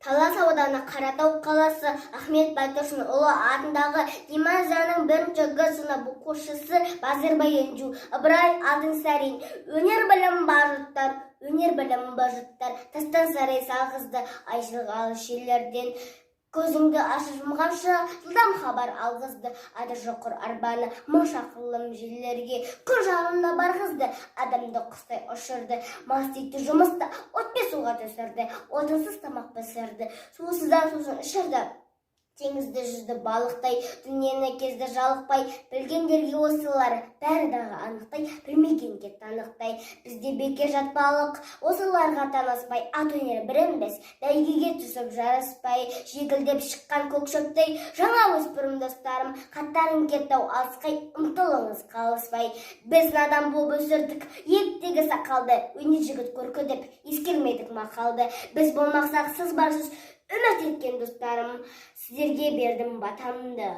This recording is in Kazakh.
Талас ауданы Қаратау қаласы Ахмет Байтұрсынұлы атындағы гимназияның бірінші Г сынып оқушысы Базарбай Енжу, Ыбырай Алтынсарин. Өнер білім бар жұрттар, өнер білім бар жұрттар, тастан сарай салғызды айшылғалы шерлерден. Көзіңді ашып жұмғанша жылдам хабар алғызды, ады жоқыр арбаны мың шақырым жерлерге күн жағында барғызды, адамды құстай ұшырды, маститі жұмыста отпен суға түсірді, отынсыз тамақ пісірді, сусыздан сусын ішірді. Теңізді жүзді балықтай, дүниені кезді жалықпай, білгендерге осылар бәрі дағы анықтай, білмегенге танықтай. Бізде бекер жатпалық, осыларға танаспай, ат өнер бірінбіз, бәйгеге түсіп жараспай, жегілдеп шыққан көк шөптей, жаңа өспірім достарым, қаттарың кеттау алысқай, ұмтылыңыз қалыспай. Біз надан болып өсірдік, еттегі сақалды, өнер жігіт көркі деп, ескермедік мақалды. Біз болмақсақ сіз барсыз, үміт еткен достарым, сіздерге бердім батамды.